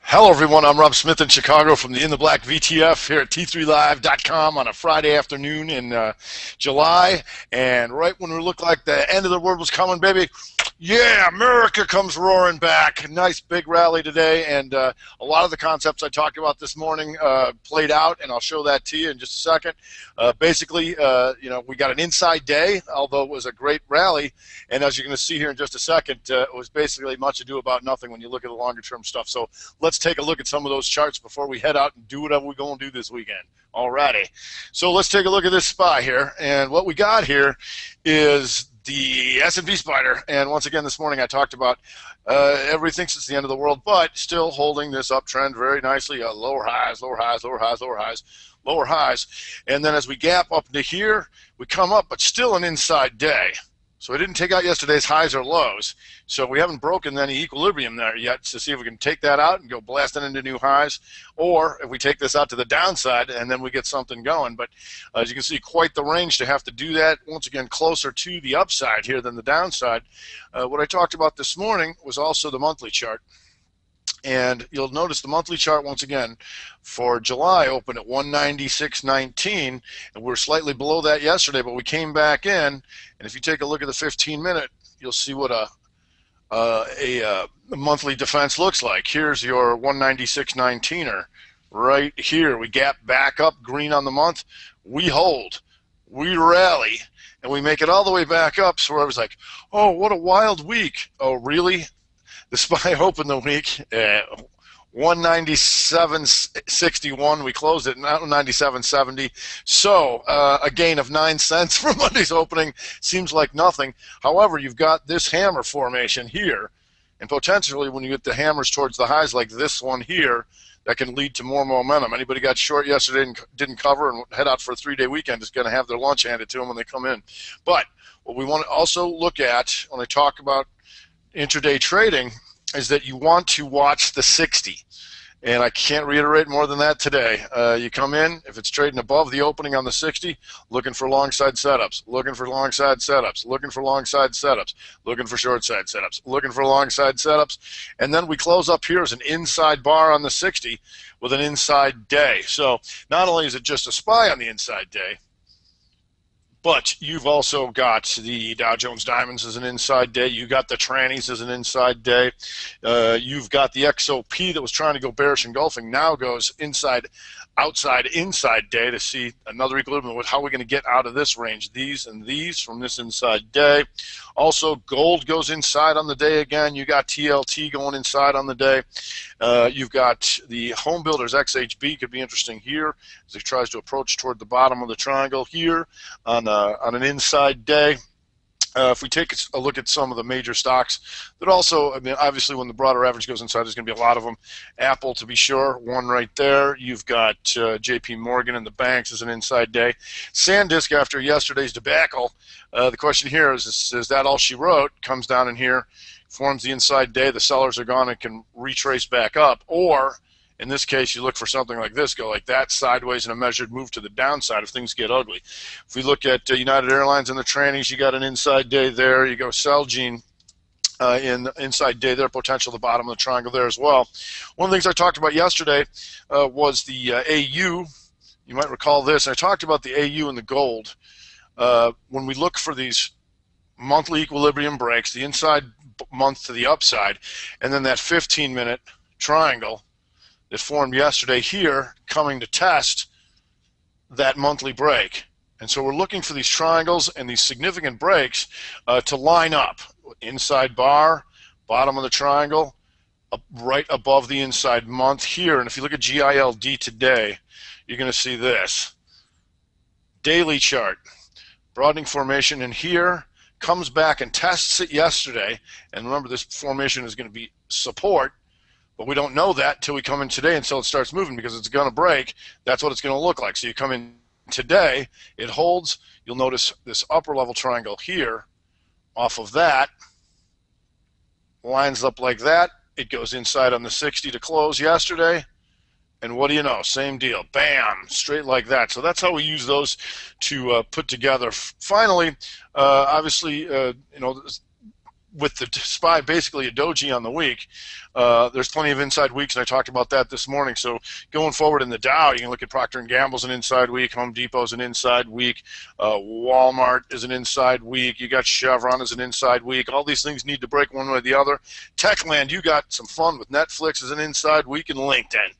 Hello, everyone. I'm Rob Smith in Chicago from the In the Black VTF here at T3Live.com on a Friday afternoon in July. And right when we looked like the end of the world was coming, baby, yeah, America comes roaring back. Nice big rally today, and a lot of the concepts I talked about this morning played out, and I'll show that to you in just a second. Basically, we got an inside day, although it was a great rally, and as you're going to see here in just a second, it was basically much ado about nothing when you look at the longer-term stuff. So let's take a look at some of those charts before we head out and do whatever we're going to do this weekend. Alrighty, so let's take a look at this SPY here, and what we got here is the S&P Spider, and once again this morning I talked about everybody thinks it's the end of the world, but still holding this uptrend very nicely. Lower highs, lower highs, lower highs, lower highs, lower highs, and then as we gap up to here, we come up, but still an inside day. So we didn't take out yesterday's highs or lows, so we haven't broken any equilibrium there yet to see if we can take that out and go blasting into new highs, or if we take this out to the downside and then we get something going. But as you can see, quite the range to have to do that. Once again, closer to the upside here than the downside. What I talked about this morning was also the monthly chart. And you'll notice the monthly chart once again for July opened at 196.19, and we're slightly below that yesterday, but we came back in, and if you take a look at the 15-minute, you'll see what a monthly defense looks like. Here's your 196.19er right here. We gap back up, green on the month. We hold, we rally, and we make it all the way back up. So I was like, oh, what a wild week. Oh, really? The SPY opened the week 197.61. We closed it at 97.70. So a gain of 9 cents from Monday's opening seems like nothing. However, you've got this hammer formation here, and potentially when you get the hammers towards the highs like this one here, that can lead to more momentum. Anybody got short yesterday and didn't cover and head out for a 3-day weekend is going to have their lunch handed to them when they come in. But what we want to also look at when I talk about intraday trading is that you want to watch the 60, and I can't reiterate more than that today. You come in, if it's trading above the opening on the 60, looking for long side setups, looking for long side setups, looking for long side setups, looking for short side setups, looking for long side setups, and then we close up here as an inside bar on the 60 with an inside day. So not only is it just a SPY on the inside day, but you've also got the Dow Jones Diamonds as an inside day. You got the trannies as an inside day. You've got the XOP that was trying to go bearish engulfing now goes inside, outside, inside day to see another equilibrium with how we're going to get out of this range. These and these from this inside day. Also, gold goes inside on the day again. You got TLT going inside on the day. You've got the home builders XHB could be interesting here as it tries to approach toward the bottom of the triangle here on an inside day. If we take a look at some of the major stocks that also, I mean, obviously when the broader average goes inside, there's going to be a lot of them. Apple, to be sure, one right there. You've got JP Morgan and the banks as an inside day. SanDisk, after yesterday's debacle, the question here is that all she wrote? Comes down in here, forms the inside day, the sellers are gone and can retrace back up, or in this case, you look for something like this, go like that, sideways, and a measured move to the downside if things get ugly. If we look at United Airlines and the trannies, you got an inside day there. You go Celgene in the inside day there, potential at the bottom of the triangle there as well. One of the things I talked about yesterday was the AU. You might recall this. I talked about the AU and the gold. When we look for these monthly equilibrium breaks, the inside month to the upside, and then that 15-minute triangle that formed yesterday here coming to test that monthly break. And so we're looking for these triangles and these significant breaks to line up. Inside bar, bottom of the triangle, right above the inside month here. And if you look at GILD today, you're going to see this. Daily chart, broadening formation in here, comes back and tests it yesterday. And remember, this formation is going to be support. But we don't know that until we come in today until it starts moving because it's going to break. That's what it's going to look like. So you come in today, it holds. You'll notice this upper level triangle here off of that lines up like that. It goes inside on the 60 to close yesterday. And what do you know? Same deal. Bam! Straight like that. So that's how we use those to put together. Finally, obviously, with the SPY basically a doji on the week, there's plenty of inside weeks, and I talked about that this morning. So going forward in the Dow, you can look at Procter & Gamble's an inside week, Home Depot's an inside week, Walmart is an inside week, you got Chevron as an inside week. All these things need to break one way or the other. Techland, you got some fun with Netflix as an inside week, and LinkedIn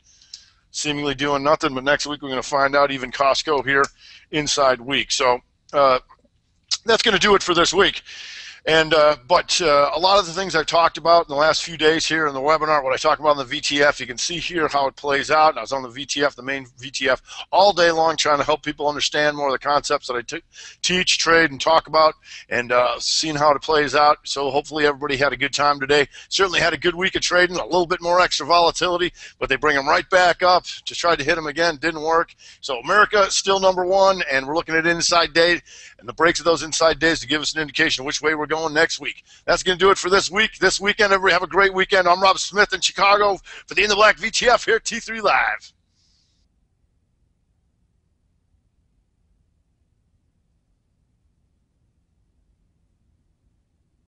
seemingly doing nothing, but next week we're going to find out. Even Costco here, inside week. So that's going to do it for this week. And but a lot of the things I talked about in the last few days here in the webinar, what I talk about in the VTF, you can see here how it plays out. And I was on the VTF, the main VTF, all day long trying to help people understand more of the concepts that I teach, trade, and talk about, and seeing how it plays out. So hopefully everybody had a good time today. Certainly had a good week of trading, a little bit more extra volatility, but they bring them right back up. Just tried to hit them again, didn't work. So America is still #1, and we're looking at inside day and the breaks of those inside days to give us an indication of which way we're going next week. That's going to do it for this week. This weekend, everybody have a great weekend. I'm Rob Smith in Chicago for the In the Black VTF here at T3 Live.